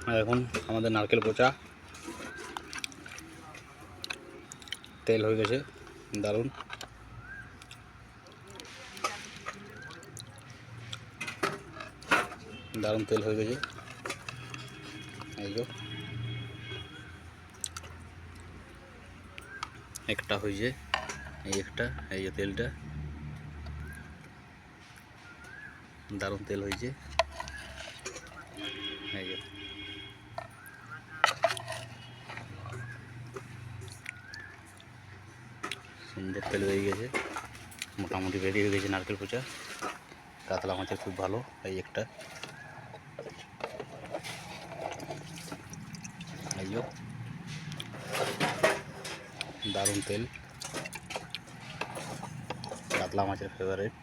আর এখন আমাদের নারকেল পোচা তেল হয়ে গেছে দারুণ। দারুণ তেল হয়ে গেছে। এই যে একটা হয়েছে, এই একটা, এই যে তেলটা দারুণ তেল হয়েছে। এই যে সুন্দর তেল বেরিয়ে গেছে, মোটামুটি বেরিয়ে গেছে নারকেল পোচা। কাতলা মাছের খুব ভালো। এই একটা, এই যে দারুণ তেল, কাতলা মাছের ফেভারিট।